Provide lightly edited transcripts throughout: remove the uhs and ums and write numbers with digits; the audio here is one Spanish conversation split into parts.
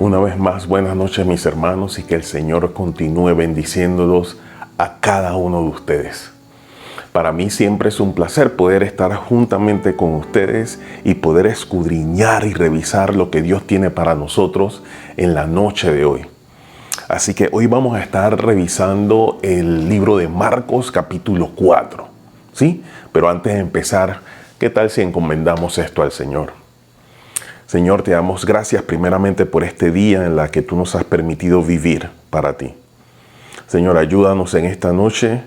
Una vez más, buenas noches mis hermanos y que el Señor continúe bendiciéndolos a cada uno de ustedes. Para mí siempre es un placer poder estar juntamente con ustedes y poder escudriñar y revisar lo que Dios tiene para nosotros en la noche de hoy. Así que hoy vamos a estar revisando el libro de Marcos capítulo 4, ¿sí? Pero antes de empezar, ¿qué tal si encomendamos esto al Señor? Señor, te damos gracias primeramente por este día en la que tú nos has permitido vivir para ti. Señor, ayúdanos en esta noche.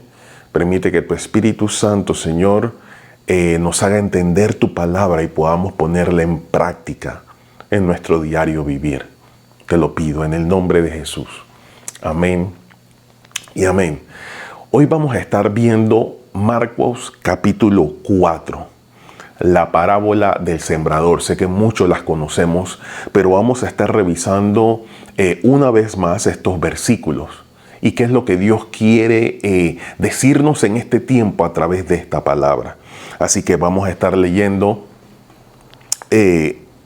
Permite que tu Espíritu Santo, Señor, nos haga entender tu palabra y podamos ponerla en práctica en nuestro diario vivir. Te lo pido en el nombre de Jesús. Amén y amén. Hoy vamos a estar viendo Marcos capítulo 4. La parábola del sembrador. Sé que muchos las conocemos, pero vamos a estar revisando una vez más estos versículos y qué es lo que Dios quiere decirnos en este tiempo a través de esta palabra. Así que vamos a estar leyendo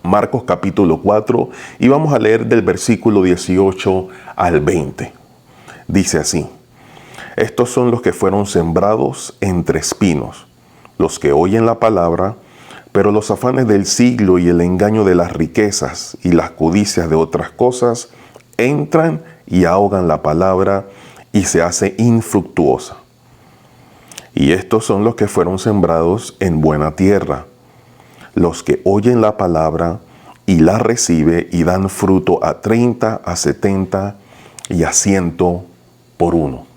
Marcos capítulo 4 y vamos a leer del versículo 18 al 20. Dice así: estos son los que fueron sembrados entre espinos, los que oyen la palabra, pero los afanes del siglo y el engaño de las riquezas y las codicias de otras cosas entran y ahogan la palabra y se hace infructuosa. Y estos son los que fueron sembrados en buena tierra, los que oyen la palabra y la reciben y dan fruto a 30, a 70 y a 100 por uno.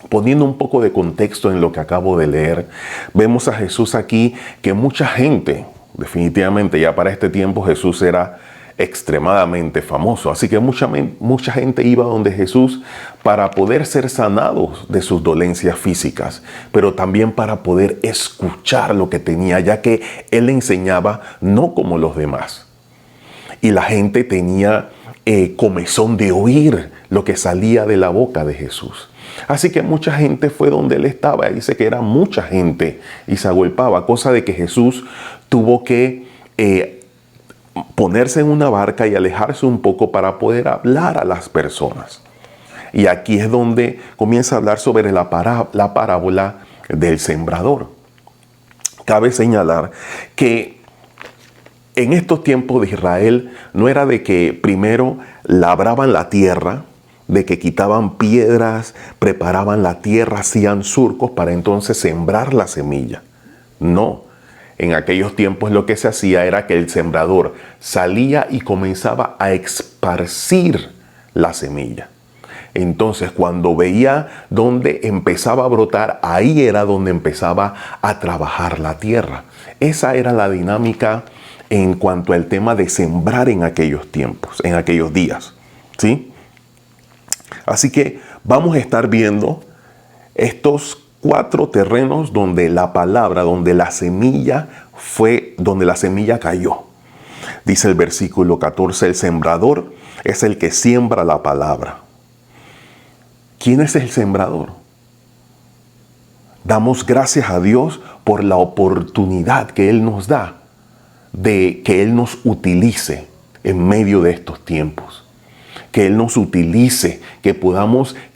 Poniendo un poco de contexto en lo que acabo de leer, vemos a Jesús aquí que mucha gente, definitivamente ya para este tiempo Jesús era extremadamente famoso, así que mucha gente iba donde Jesús para poder ser sanados de sus dolencias físicas, pero también para poder escuchar lo que tenía, ya que Él enseñaba no como los demás. Y la gente tenía comezón de oír lo que salía de la boca de Jesús. Así que mucha gente fue donde Él estaba. Dice que era mucha gente y se agolpaba, cosa de que Jesús tuvo que ponerse en una barca y alejarse un poco para poder hablar a las personas. Y aquí es donde comienza a hablar sobre la parábola del sembrador. Cabe señalar que en estos tiempos de Israel no era de que primero labraban la tierra, de que quitaban piedras, preparaban la tierra, hacían surcos para entonces sembrar la semilla. No, en aquellos tiempos lo que se hacía era que el sembrador salía y comenzaba a esparcir la semilla. Entonces, cuando veía dónde empezaba a brotar, ahí era donde empezaba a trabajar la tierra. Esa era la dinámica en cuanto al tema de sembrar en aquellos tiempos, en aquellos días, ¿sí? Así que vamos a estar viendo estos 4 terrenos donde la palabra, donde la semilla cayó. Dice el versículo 14, el sembrador es el que siembra la palabra. ¿Quién es el sembrador? Damos gracias a Dios por la oportunidad que Él nos da de que Él nos utilice en medio de estos tiempos. Que Él nos utilice, que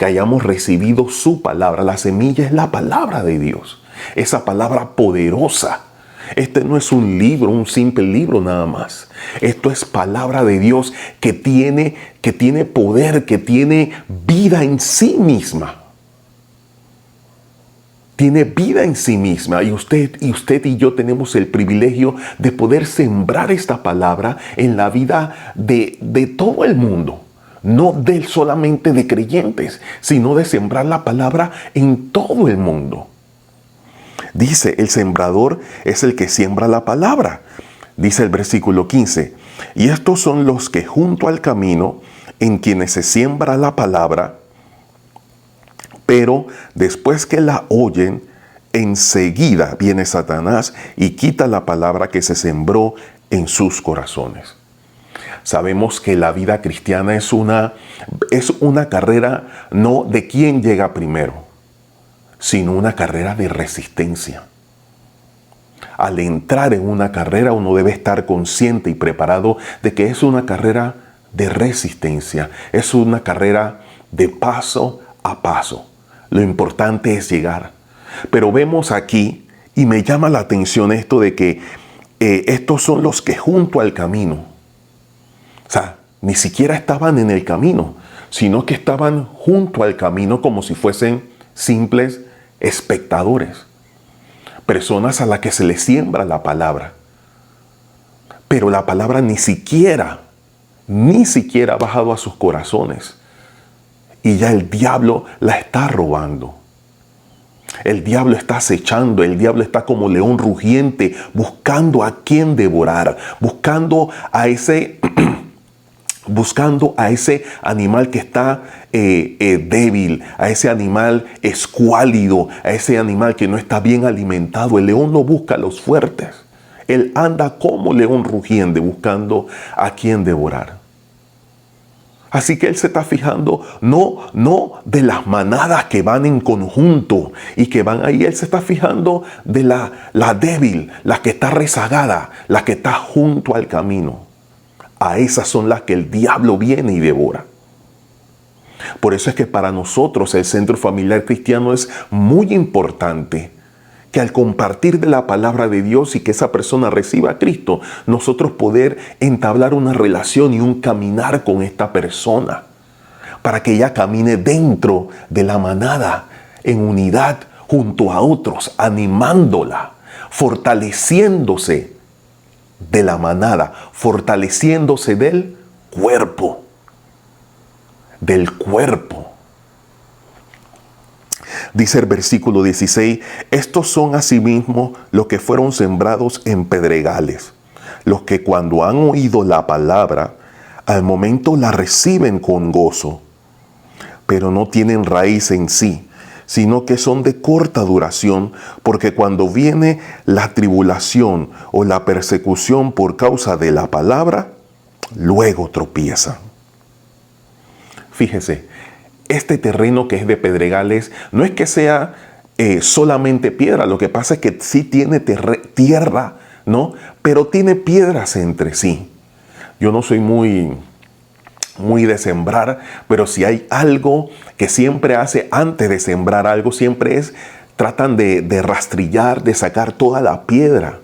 hayamos recibido su palabra. La semilla es la palabra de Dios, esa palabra poderosa. Este no es un libro, un simple libro nada más. Esto es palabra de Dios que tiene poder, que tiene vida en sí misma. Tiene vida en sí misma y usted y yo tenemos el privilegio de poder sembrar esta palabra en la vida de todo el mundo. No solamente de creyentes, sino de sembrar la palabra en todo el mundo. Dice, el sembrador es el que siembra la palabra. Dice el versículo 15, y estos son los que junto al camino en quienes se siembra la palabra, pero después que la oyen, enseguida viene Satanás y quita la palabra que se sembró en sus corazones. Sabemos que la vida cristiana es una carrera no de quién llega primero, sino una carrera de resistencia. Al entrar en una carrera uno debe estar consciente y preparado de que es una carrera de resistencia, es una carrera de paso a paso. Lo importante es llegar. Pero vemos aquí, y me llama la atención esto de que estos son los que junto al camino, o sea, ni siquiera estaban en el camino, sino que estaban junto al camino como si fuesen simples espectadores. Personas a las que se les siembra la palabra. Pero la palabra ni siquiera ha bajado a sus corazones. Y ya el diablo la está robando. El diablo está acechando, el diablo está como león rugiente, buscando a quien devorar, buscando a ese animal que está débil, a ese animal escuálido, a ese animal que no está bien alimentado. El león no busca a los fuertes. Él anda como león rugiente buscando a quien devorar. Así que él se está fijando no de las manadas que van en conjunto y que van ahí. Él se está fijando de la débil, la que está rezagada, la que está junto al camino. A esas son las que el diablo viene y devora. Por eso es que para nosotros el Centro Familiar Cristiano es muy importante que al compartir de la palabra de Dios y que esa persona reciba a Cristo, nosotros poder entablar una relación y un caminar con esta persona para que ella camine dentro de la manada, en unidad junto a otros, animándola, fortaleciéndose de la manada, fortaleciéndose del cuerpo. Dice el versículo 16, estos son asimismo los que fueron sembrados en pedregales, los que cuando han oído la palabra, al momento la reciben con gozo, pero no tienen raíz en sí, sino que son de corta duración, porque cuando viene la tribulación o la persecución por causa de la palabra, luego tropiezan. Fíjese, este terreno que es de pedregales no es que sea solamente piedra, lo que pasa es que sí tiene tierra, ¿no? Pero tiene piedras entre sí. Yo no soy muy de sembrar, pero si hay algo que siempre hace antes de sembrar algo, siempre tratan de rastrillar, de sacar toda la piedra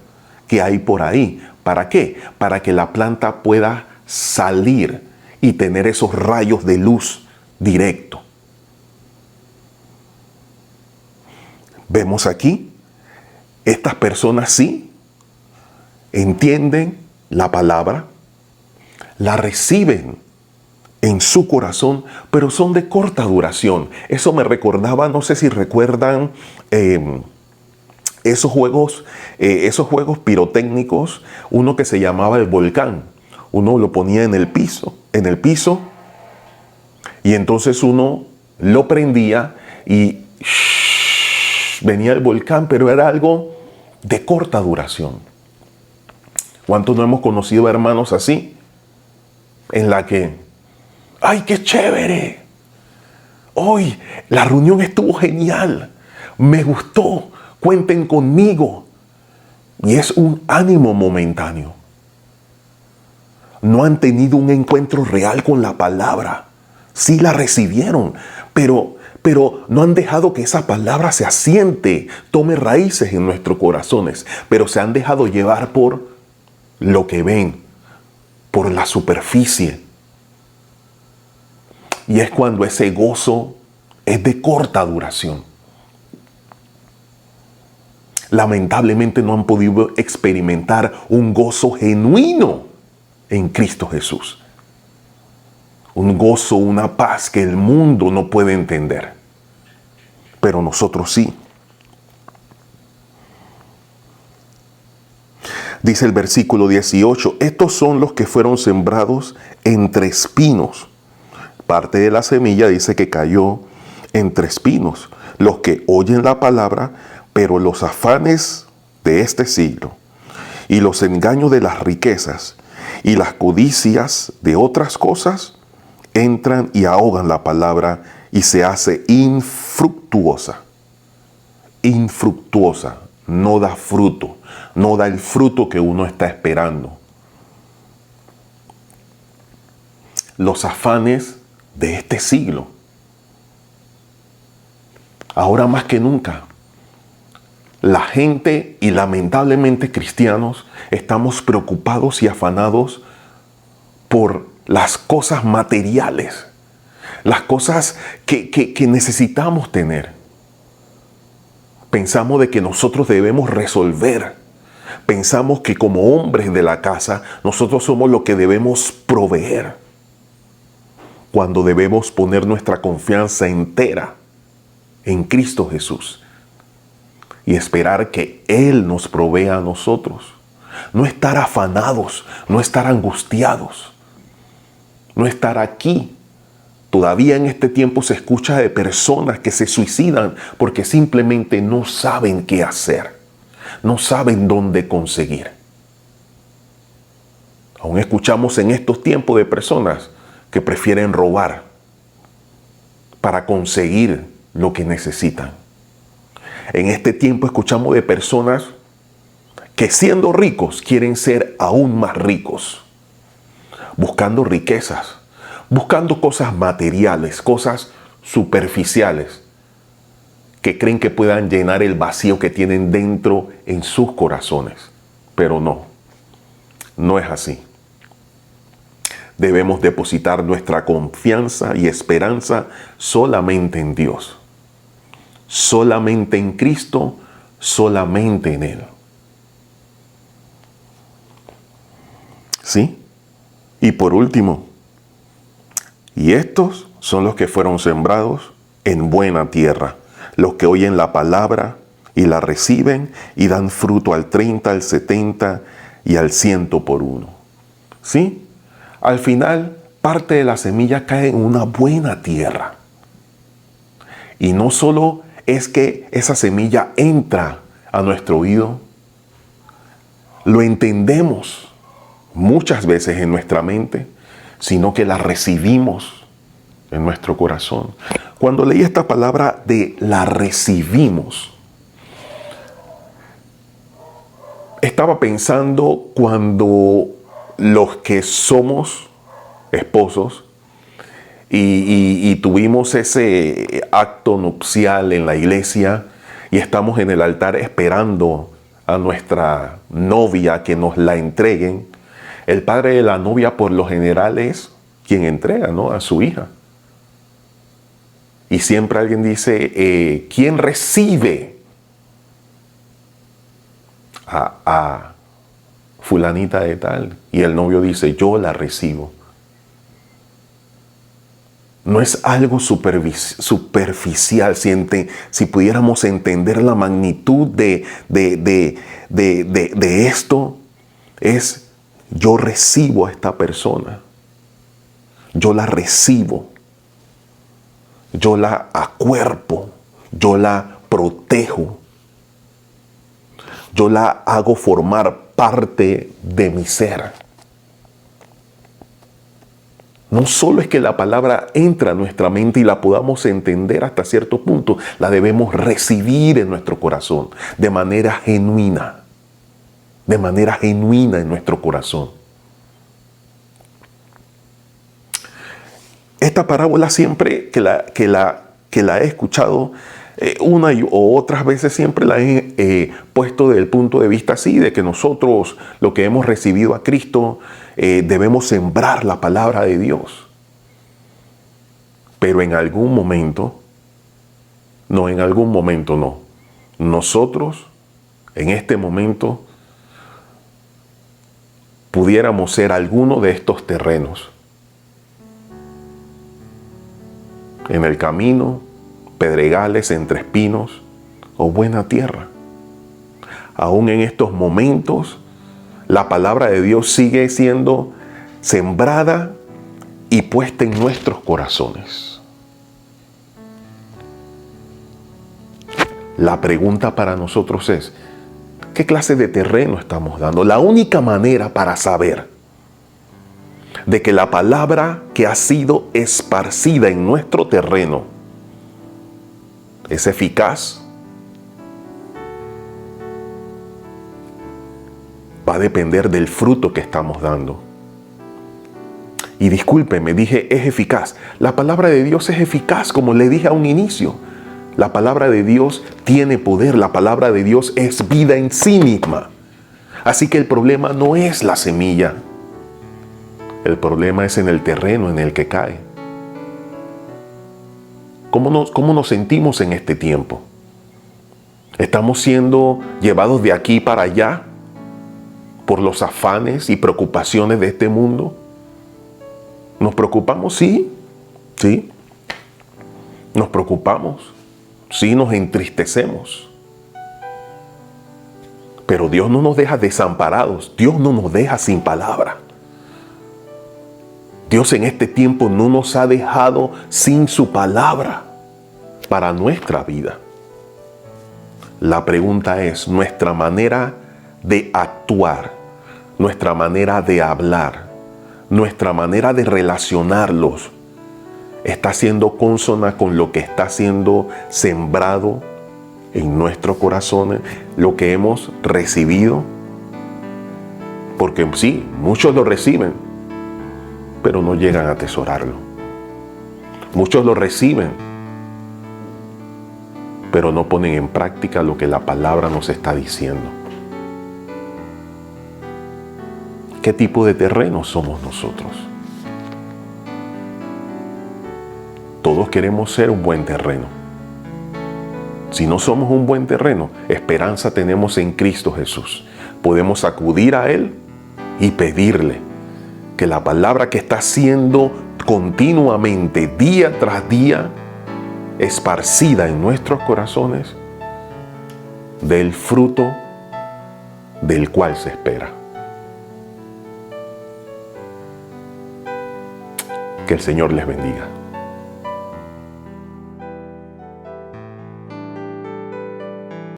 que hay por ahí. ¿Para qué? Para que la planta pueda salir y tener esos rayos de luz directo. Vemos aquí, estas personas sí entienden la palabra, la reciben en su corazón, pero son de corta duración. Eso me recordaba, no sé si recuerdan esos juegos pirotécnicos, uno que se llamaba el volcán. Uno lo ponía en el piso, y entonces uno lo prendía y venía el volcán, pero era algo de corta duración. ¿Cuántos no hemos conocido hermanos así? En la que, ¡ay, qué chévere! Hoy la reunión estuvo genial, me gustó, cuenten conmigo. Y es un ánimo momentáneo. No han tenido un encuentro real con la palabra. Sí la recibieron, pero no han dejado que esa palabra se asiente, tome raíces en nuestros corazones, pero se han dejado llevar por lo que ven, por la superficie. Y es cuando ese gozo es de corta duración. Lamentablemente no han podido experimentar un gozo genuino en Cristo Jesús. Un gozo, una paz que el mundo no puede entender. Pero nosotros sí. Dice el versículo 18, estos son los que fueron sembrados entre espinos. Parte de la semilla dice que cayó entre espinos, los que oyen la palabra, pero los afanes de este siglo y los engaños de las riquezas y las codicias de otras cosas entran y ahogan la palabra y se hace infructuosa. Infructuosa, no da fruto, no da el fruto que uno está esperando. los afanes de este siglo. Ahora más que nunca, la gente y lamentablemente cristianos estamos preocupados y afanados por las cosas materiales, las cosas que necesitamos tener. Pensamos de que nosotros debemos resolver. Pensamos que como hombres de la casa, nosotros somos los que debemos proveer. Cuando debemos poner nuestra confianza entera en Cristo Jesús y esperar que Él nos provea a nosotros. No estar afanados, no estar angustiados, no estar aquí. Todavía en este tiempo se escucha de personas que se suicidan porque simplemente no saben qué hacer, no saben dónde conseguir. Aún escuchamos en estos tiempos de personas que prefieren robar para conseguir lo que necesitan. En este tiempo escuchamos de personas que siendo ricos quieren ser aún más ricos, buscando riquezas, buscando cosas materiales, cosas superficiales, que creen que puedan llenar el vacío que tienen dentro en sus corazones. Pero no es así. Debemos depositar nuestra confianza y esperanza solamente en Dios, solamente en Cristo, solamente en Él. ¿Sí? Y por último, y estos son los que fueron sembrados en buena tierra, los que oyen la palabra y la reciben y dan fruto al 30, al 70 y al 100 por uno. ¿Sí? Al final, parte de la semilla cae en una buena tierra. Y no solo es que esa semilla entra a nuestro oído, lo entendemos muchas veces en nuestra mente, sino que la recibimos en nuestro corazón. Cuando leí esta palabra de la recibimos, estaba pensando cuando los que somos esposos y tuvimos ese acto nupcial en la iglesia y estamos en el altar esperando a nuestra novia que nos la entreguen. El padre de la novia por lo general es quien entrega, ¿no?, a su hija. Y siempre alguien dice, ¿quién recibe a fulanita de tal? Y el novio dice, yo la recibo. No es algo superficial. Si pudiéramos entender la magnitud de esto, es yo recibo a esta persona. Yo la recibo. Yo la acuerpo. Yo la protejo. Yo la hago formar parte de mi ser. No solo es que la palabra entra a nuestra mente y la podamos entender hasta cierto punto, la debemos recibir en nuestro corazón de manera genuina en nuestro corazón. Esta parábola siempre que la he escuchado una o otras veces, siempre la he puesto desde el punto de vista así, de que nosotros, lo que hemos recibido a Cristo, debemos sembrar la palabra de Dios. Pero en algún momento no. Nosotros, en este momento, pudiéramos ser alguno de estos terrenos. En el camino, pedregales entre espinos o buena tierra. Aún en estos momentos, la palabra de Dios sigue siendo sembrada y puesta en nuestros corazones. La pregunta para nosotros es, ¿qué clase de terreno estamos dando? La única manera para saber de que la palabra que ha sido esparcida en nuestro terreno es eficaz va a depender del fruto que estamos dando. Y discúlpeme, dije es eficaz. La palabra de Dios es eficaz, como le dije a un inicio. La palabra de Dios tiene poder, la palabra de Dios es vida en sí misma. Así que el problema no es la semilla. El problema es en el terreno en el que cae. ¿Cómo nos sentimos en este tiempo? ¿Estamos siendo llevados de aquí para allá por los afanes y preocupaciones de este mundo? ¿Nos preocupamos? Sí. Nos preocupamos. Sí, nos entristecemos. Pero Dios no nos deja desamparados. Dios no nos deja sin palabra. Dios en este tiempo no nos ha dejado sin su palabra para nuestra vida. La pregunta es, nuestra manera de actuar, nuestra manera de hablar, nuestra manera de relacionarlos, ¿está siendo consona con lo que está siendo sembrado en nuestros corazones, lo que hemos recibido? Porque sí, muchos lo reciben, pero no llegan a atesorarlo. Muchos lo reciben, pero no ponen en práctica lo que la palabra nos está diciendo. ¿Qué tipo de terreno somos nosotros? Todos queremos ser un buen terreno. Si no somos un buen terreno, esperanza tenemos en Cristo Jesús. Podemos acudir a Él y pedirle que la palabra que está siendo continuamente, día tras día, esparcida en nuestros corazones, dé el fruto del cual se espera. Que el Señor les bendiga.